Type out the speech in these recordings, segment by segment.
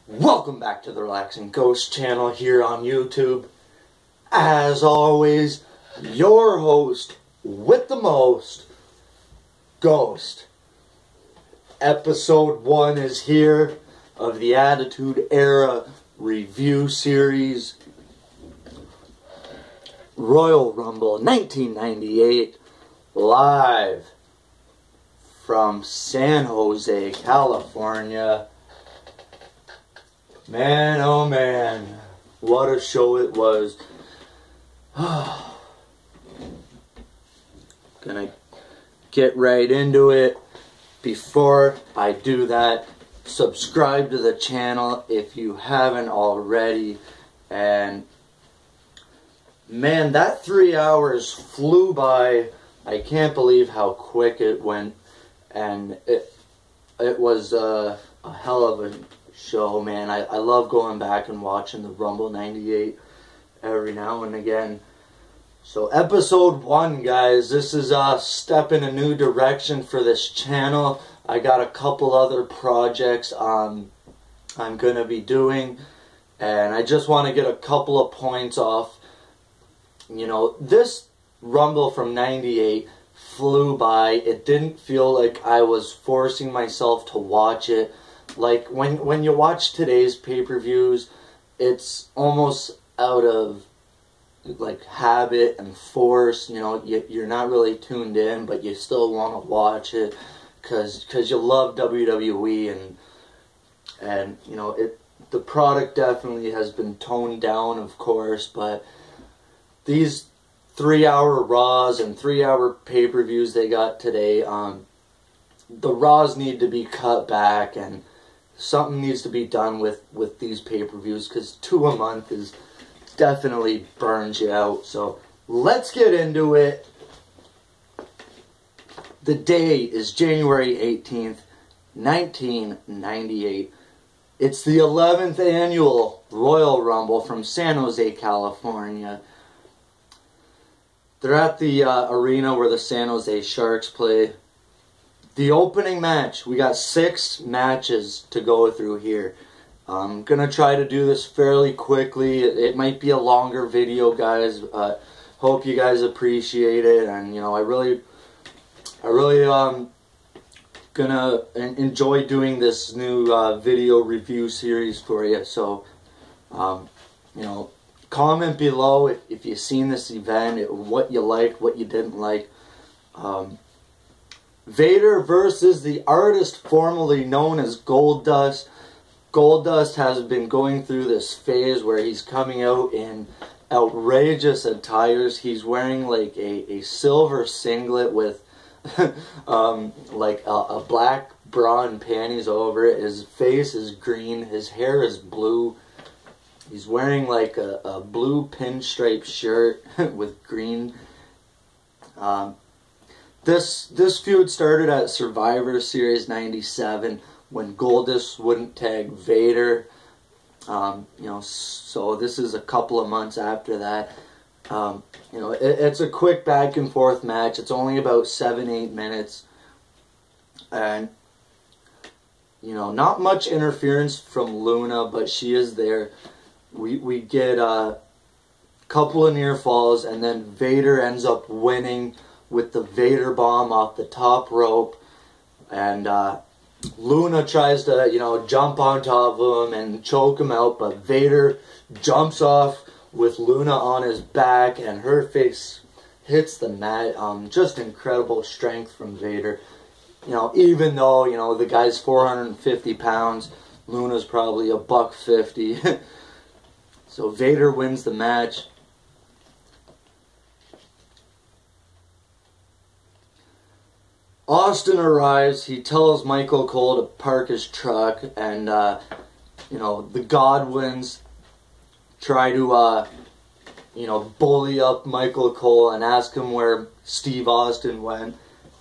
Welcome back to the Relaxing Ghost channel here on YouTube. As always, your host with the most, Ghost. Episode 1 is here of the Attitude Era review series. Royal Rumble 1998, live from San Jose, California. Man, oh man, what a show it was. Gonna get right into it. Before I do that, subscribe to the channel if you haven't already. And man, that 3 hours flew by. I can't believe how quick it went. And it was a hell of a show, man. I love going back and watching the Rumble 98 every now and again. So episode 1, guys, this is a step in a new direction for this channel. I got a couple other projects I'm gonna be doing, and I just want to get a couple of points off. You know, this Rumble from 98 flew by. It didn't feel like I was forcing myself to watch it. Like, when you watch today's pay-per-views, it's almost out of, like, habit and force. You know, you're not really tuned in, but you still want to watch it because you love WWE, and you know, the product definitely has been toned down, of course, but these 3-hour Raws and 3-hour pay-per-views they got today, the Raws need to be cut back, and something needs to be done with these pay-per-views, because 2 a month is definitely burns you out. So let's get into it. The day is January 18th, 1998. It's the 11th annual Royal Rumble from San Jose, California. They're at the arena where the San Jose Sharks play. The opening match, we got 6 matches to go through here. I'm going to try to do this fairly quickly. It might be a longer video, guys. Hope you guys appreciate it. And, you know, I really gonna enjoy doing this new video review series for you. So, you know, comment below if you've seen this event, what you liked, what you didn't like. Vader versus the artist formerly known as Goldust. Goldust has been going through this phase where he's coming out in outrageous attires. He's wearing like a silver singlet with like a black bra and panties over it. His face is green. His hair is blue. He's wearing like a blue pinstripe shirt with green. This feud started at Survivor Series 97 when Goldust wouldn't tag Vader. You know, so this is a couple of months after that. You know, it's a quick back and forth match. It's only about 7-8 minutes. And, you know, not much interference from Luna, but she is there. We get a couple of near falls, and then Vader ends up winning with the Vader bomb off the top rope. And Luna tries to, you know, jump on top of him and choke him out, but Vader jumps off with Luna on his back, and her face hits the mat. Just incredible strength from Vader. You know, even though, you know, the guy's 450 pounds, Luna's probably $150. So Vader wins the match. Austin arrives. He tells Michael Cole to park his truck, and you know, the Godwins try to you know, bully up Michael Cole and ask him where Steve Austin went,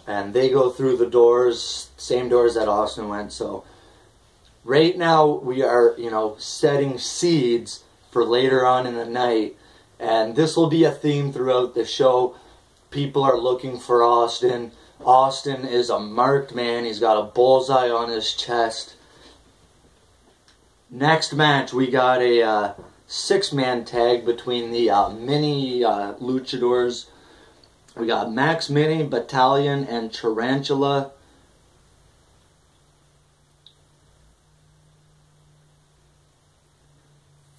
and they go through the doors, same doors that Austin went. So right now we are, you know, setting seeds for later on in the night, and this will be a theme throughout the show. People are looking for Austin. Austin is a marked man. He's got a bullseye on his chest. Next match, we got a 6-man tag between the mini luchadors. We got Max Mini, Battalion, and Tarantula.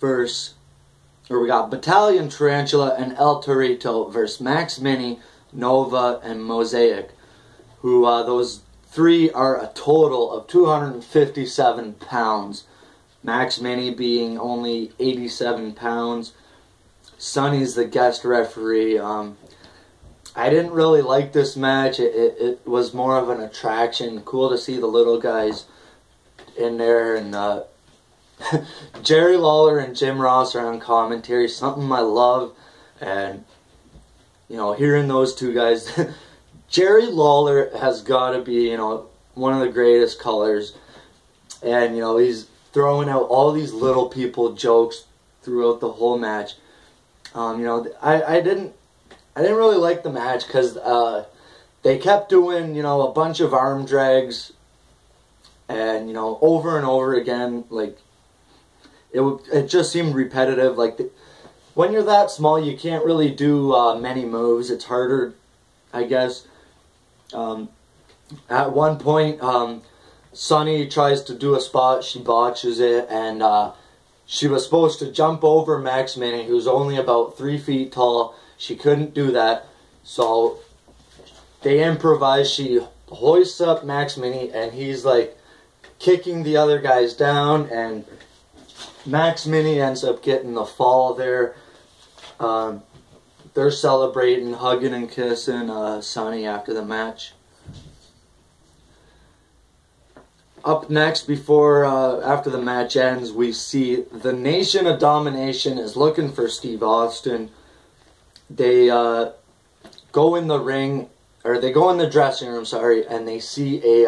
We got Battalion, Tarantula, and El Torito versus Max Mini, Nova, and Mosaic. Who those three are a total of 257 pounds. Max Mini being only 87 pounds. Sonny's the guest referee. I didn't really like this match. It was more of an attraction. Cool to see the little guys in there. And Jerry Lawler and Jim Ross are on commentary. Something I love. And, you know, hearing those two guys. Jerry Lawler has got to be, you know, one of the greatest colors. And, you know, he's throwing out all these little people jokes throughout the whole match. You know, I didn't really like the match because they kept doing, you know, a bunch of arm drags, and, you know, over and over again. Like it just seemed repetitive. Like when you're that small, you can't really do many moves. It's harder, I guess. At one point, Sonny tries to do a spot, she botches it, and she was supposed to jump over Max Mini, who's only about 3 feet tall. She couldn't do that, so they improvise. She hoists up Max Mini, and he's like kicking the other guys down, and Max Mini ends up getting the fall there. They're celebrating, hugging and kissing Sonny after the match. Up next, after the match ends, we see the Nation of Domination is looking for Steve Austin. They go in the ring, or they go in the dressing room, sorry, and they see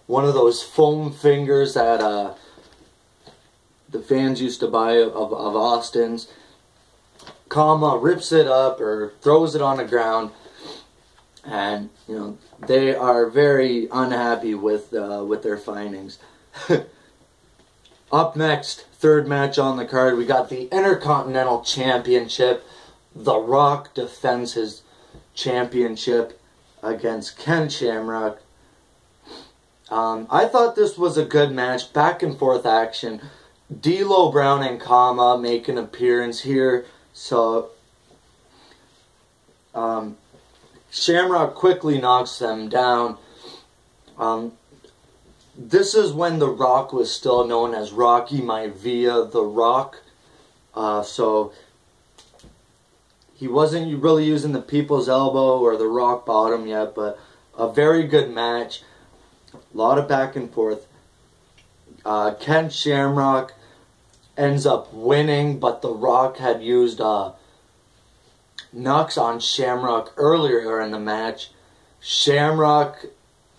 one of those foam fingers that the fans used to buy of Austin's. Kama rips it up or throws it on the ground, and, you know, they are very unhappy with their findings. Up next, third match on the card, we got the Intercontinental Championship. The Rock defends his championship against Ken Shamrock. I thought this was a good match, back and forth action. D'Lo Brown and Kama make an appearance here, so Shamrock quickly knocks them down. This is when The Rock was still known as Rocky Maivia The Rock. So he wasn't really using the People's Elbow or the Rock Bottom yet, but a very good match. A lot of back and forth. Ken Shamrock ends up winning, but The Rock had used Nux on Shamrock earlier in the match. Shamrock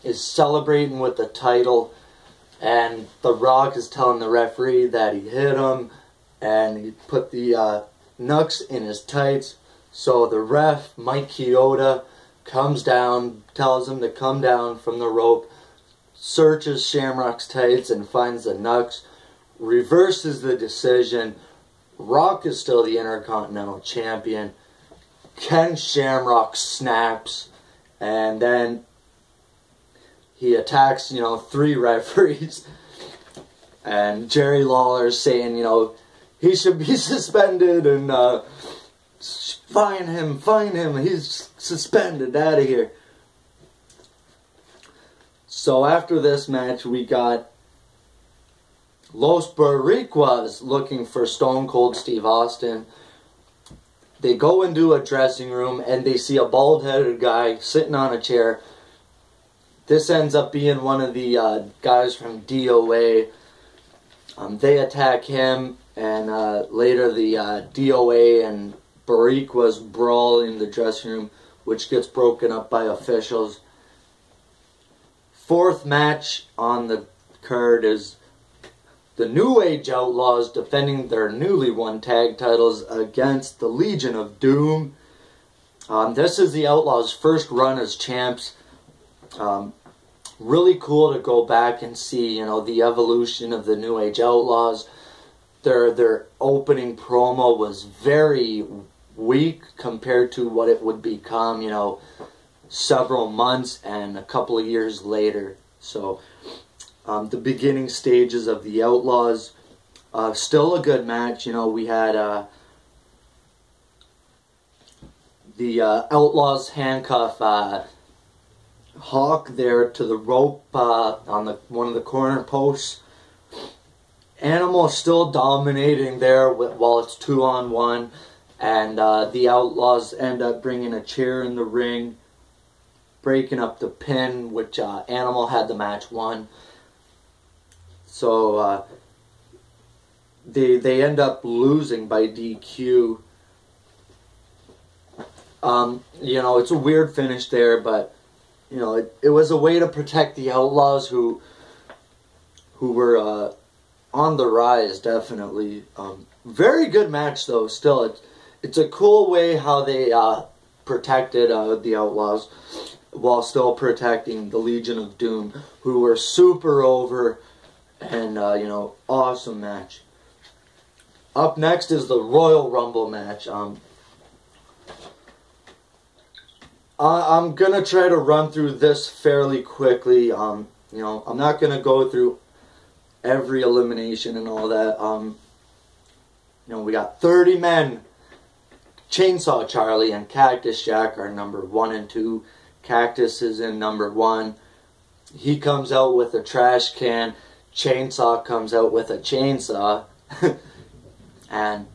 is celebrating with the title, and The Rock is telling the referee that he hit him, and he put the Nux in his tights. So the ref, Mike Chioda, comes down, tells him to come down from the rope, searches Shamrock's tights and finds the Nux, reverses the decision. Rock is still the Intercontinental Champion. Ken Shamrock snaps, and then he attacks, you know, 3 referees. And Jerry Lawler's saying, you know, he should be suspended, and fine him, he's suspended, out of here. So after this match, we got Los Boricuas looking for Stone Cold Steve Austin. They go into a dressing room, and they see a bald-headed guy sitting on a chair. This ends up being one of the guys from DOA. They attack him, and later the DOA and Boricuas brawl in the dressing room, which gets broken up by officials. Fourth match on the card is the New Age Outlaws defending their newly won tag titles against the Legion of Doom. This is the Outlaws' first run as champs. Really cool to go back and see, you know, the evolution of the New Age Outlaws. their opening promo was very weak compared to what it would become, you know, several months and a couple of years later. So the beginning stages of the Outlaws, still a good match. You know, we had the Outlaws handcuff Hawk there to the rope on one of the corner posts. Animal still dominating there while it's 2-on-1, and the Outlaws end up bringing a chair in the ring, breaking up the pin, which Animal had the match won. So they end up losing by DQ. You know, it's a weird finish there, but you know, it was a way to protect the Outlaws who were on the rise, definitely. Very good match, though. Still, it's a cool way how they protected the Outlaws while still protecting the Legion of Doom, who were super over, and you know, awesome match. Up next is the Royal Rumble match. I'm gonna try to run through this fairly quickly. You know, I'm not gonna go through every elimination and all that. You know, we got 30 men. Chainsaw Charlie and Cactus Jack are number 1 and 2. Cactus is in number 1. He comes out with a trash can. Chainsaw comes out with a chainsaw. And,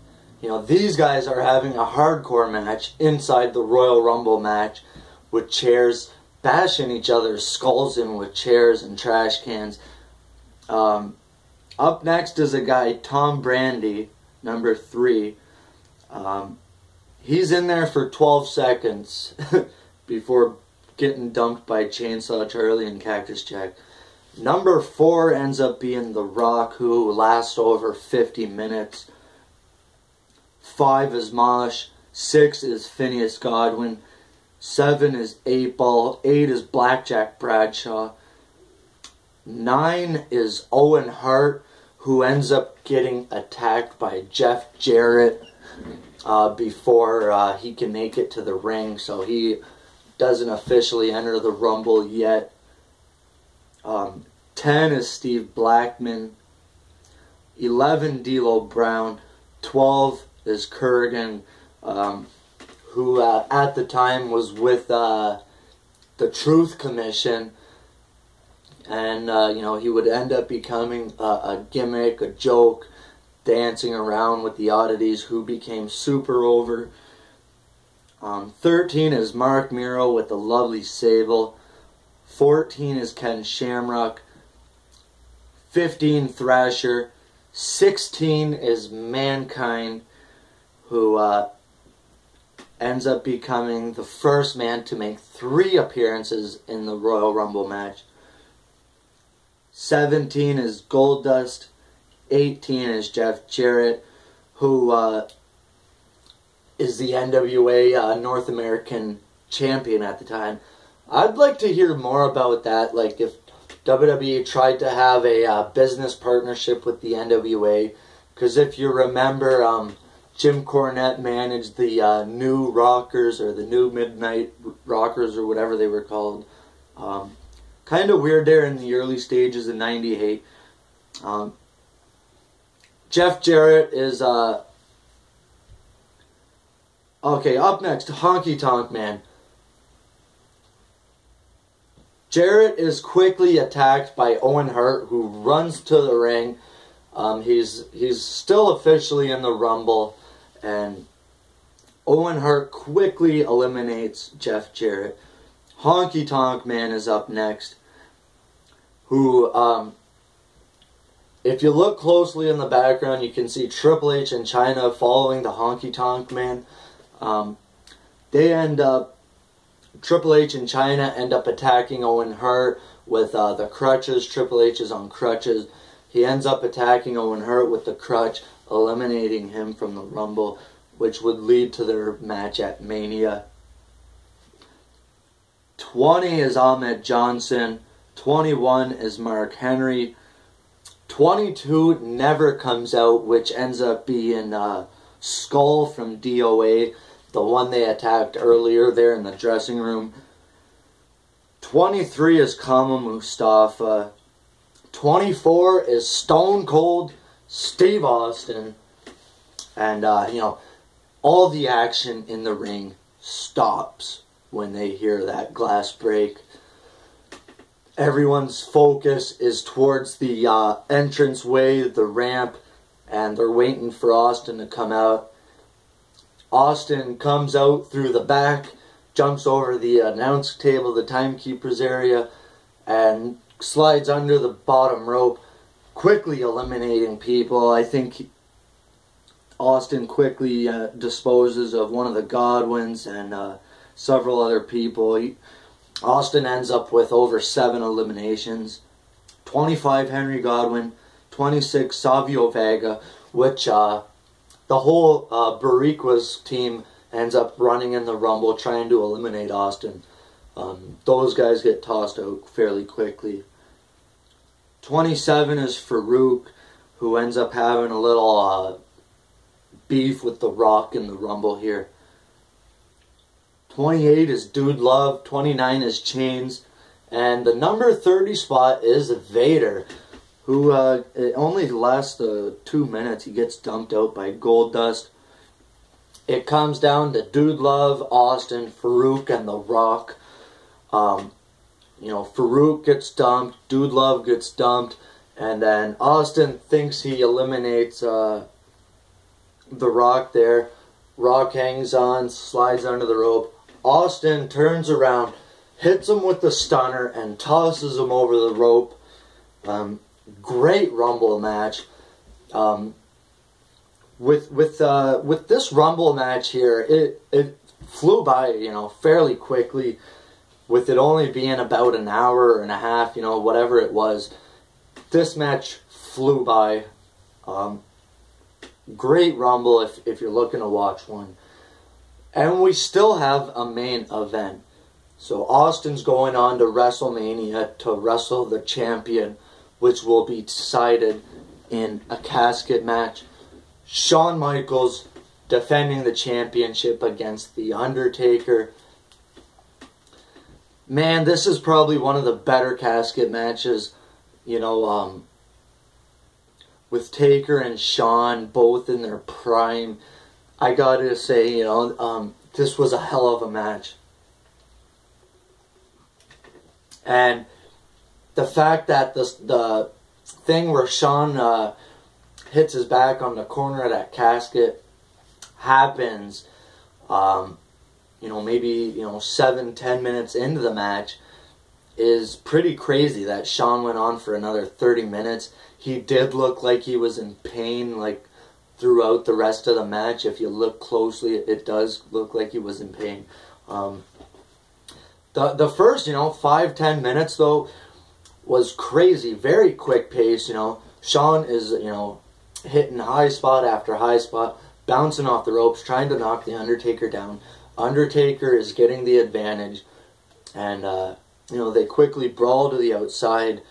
you know, these guys are having a hardcore match inside the Royal Rumble match with chairs, bashing each other's skulls in with chairs and trash cans. Up next is a guy, Tom Brandy, number 3. He's in there for 12 seconds before getting dumped by Chainsaw Charlie and Cactus Jack. Number 4 ends up being The Rock, who lasts over 50 minutes. 5 is Mosh. 6 is Phineas Godwin. 7 is 8-Ball. 8 is Blackjack Bradshaw. 9 is Owen Hart, who ends up getting attacked by Jeff Jarrett before he can make it to the ring, so he doesn't officially enter the Rumble yet. 10 is Steve Blackman. 11, D'Lo Brown. 12 is Kurgan, who at the time was with the Truth Commission. And, you know, he would end up becoming a gimmick, a joke, dancing around with the oddities, who became super over. 13 is Mark Miro with the Lovely Sable. 14 is Ken Shamrock. 15, Thrasher. 16 is Mankind, who ends up becoming the first man to make 3 appearances in the Royal Rumble match. 17 is Goldust. 18 is Jeff Jarrett, who is the NWA North American champion at the time. I'd like to hear more about that, like if WWE tried to have a business partnership with the NWA, because if you remember, Jim Cornette managed the New Rockers, or the New Midnight Rockers, or whatever they were called. Kind of weird there in the early stages of '98. Jeff Jarrett is okay. Up next, Honky Tonk Man. Jarrett is quickly attacked by Owen Hart, who runs to the ring. He's still officially in the Rumble, and Owen Hart quickly eliminates Jeff Jarrett. Honky Tonk Man is up next, who, if you look closely in the background, you can see Triple H and Chyna following the Honky Tonk Man. Triple H and Chyna end up attacking Owen Hart with the crutches. Triple H is on crutches. He ends up attacking Owen Hart with the crutch, eliminating him from the Rumble, which would lead to their match at Mania. 20 is Ahmed Johnson. 21 is Mark Henry. 22 never comes out, which ends up being Skull from DOA, the one they attacked earlier there in the dressing room. 23 is Kama Mustafa. 24 is Stone Cold Steve Austin. And, all the action in the ring stops when they hear that glass break. Everyone's focus is towards the entranceway, the ramp, and they're waiting for Austin to come out. Austin comes out through the back, jumps over the announce table, the timekeeper's area, and slides under the bottom rope, quickly eliminating people. I think Austin quickly disposes of one of the Godwins and several other people. Austin ends up with over 7 eliminations. 25 Henry Godwin, 26 Savio Vega, which the whole Bariqua's team ends up running in the Rumble trying to eliminate Austin. Those guys get tossed out fairly quickly. 27 is Farouk, who ends up having a little beef with The Rock in the Rumble here. 28 is Dude Love, 29 is Chains, and the number 30 spot is Vader, who it only lasts 2 minutes. He gets dumped out by Goldust. It comes down to Dude Love, Austin, Farouk, and The Rock. Farouk gets dumped, Dude Love gets dumped, and then Austin thinks he eliminates The Rock there. Rock hangs on, slides under the rope. Austin turns around, hits him with the stunner, and tosses him over the rope. Great Rumble match. With this Rumble match here, it flew by, fairly quickly. With it only being about an hour and a half, whatever it was. This match flew by. Great Rumble if you're looking to watch one. And we still have a main event. So Austin's going on to WrestleMania to wrestle the champion, which will be decided in a casket match. Shawn Michaels defending the championship against The Undertaker. Man, this is probably one of the better casket matches, with Taker and Shawn both in their prime. I gotta say, this was a hell of a match. And the fact that the thing where Shawn hits his back on the corner of that casket happens, maybe 7-10 minutes into the match, is pretty crazy that Shawn went on for another 30 minutes. He did look like he was in pain, throughout the rest of the match. If you look closely, it does look like he was in pain. The first, 5-10 minutes, though, was crazy. Very quick pace, Shawn is, hitting high spot after high spot, bouncing off the ropes, trying to knock The Undertaker down. Undertaker is getting the advantage. And, they quickly brawl to the outside.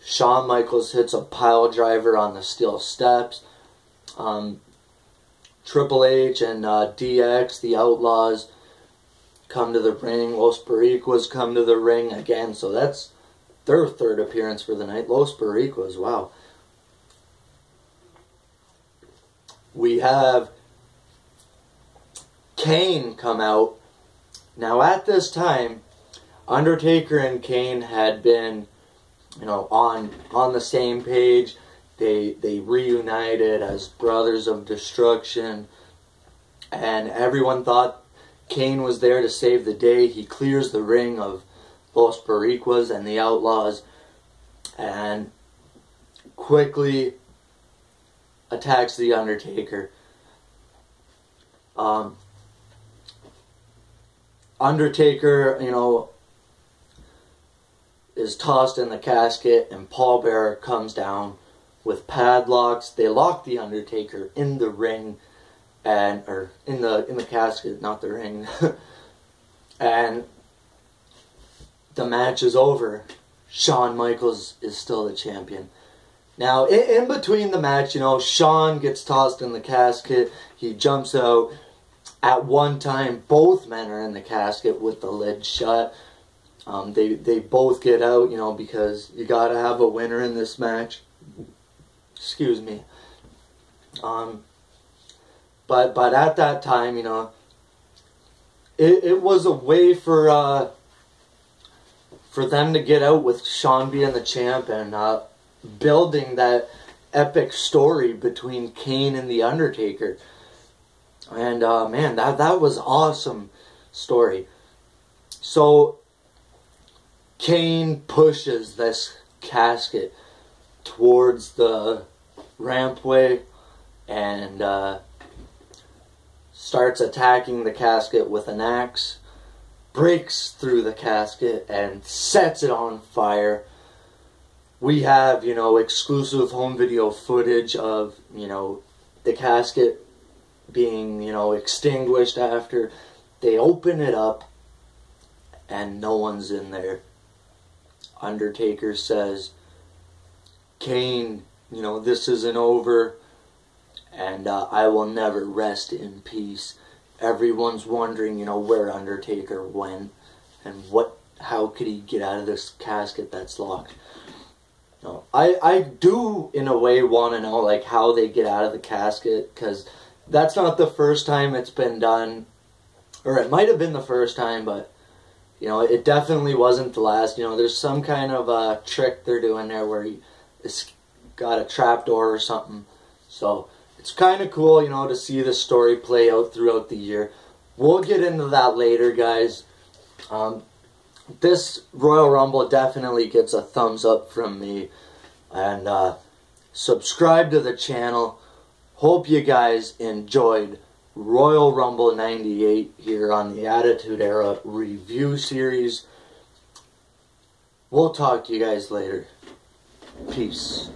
Shawn Michaels hits a pile driver on the steel steps. Triple H and DX, the Outlaws, come to the ring. Los Boricuas come to the ring again. So that's their third appearance for the night. Los Boricuas, wow. We have Kane come out. Now at this time, Undertaker and Kane had been, on the same page. They reunited as Brothers of Destruction, and everyone thought Kane was there to save the day. He clears the ring of Los Boricuas and the Outlaws, and quickly attacks The Undertaker. Undertaker, is tossed in the casket, and Paul Bearer comes down with padlocks. They lock The Undertaker in the ring, or in the casket, not the ring. And the match is over. Shawn Michaels is still the champion. Now, in between the match, you know, Shawn gets tossed in the casket. He jumps out. At one time, both men are in the casket with the lid shut. They both get out, you know, because you got to have a winner in this match. Excuse me. But at that time, you know, it was a way for them to get out with Shawn being the champ and building that epic story between Kane and The Undertaker. And man, that was awesome story. So Kane pushes this casket towards the rampway and starts attacking the casket with an axe, breaks through the casket and sets it on fire. We have, you know, exclusive home video footage of, you know, the casket being, you know, extinguished after. They open it up and no one's in there. Undertaker says, Kane, you know, this isn't over, and I will never rest in peace. Everyone's wondering, you know, where Undertaker went and how could he get out of this casket that's locked. No, I do in a way want to know, like, how they get out of the casket, because that's not the first time it's been done, or it might have been the first time, but you know, it definitely wasn't the last. You know, there's some kind of trick they're doing there where it's got a trapdoor or something. So it's kind of cool, you know, to see the story play out throughout the year. We'll get into that later, guys. This Royal Rumble definitely gets a thumbs up from me. And subscribe to the channel. Hope you guys enjoyed Royal Rumble 98 here on the Attitude Era review series. We'll talk to you guys later. Peace.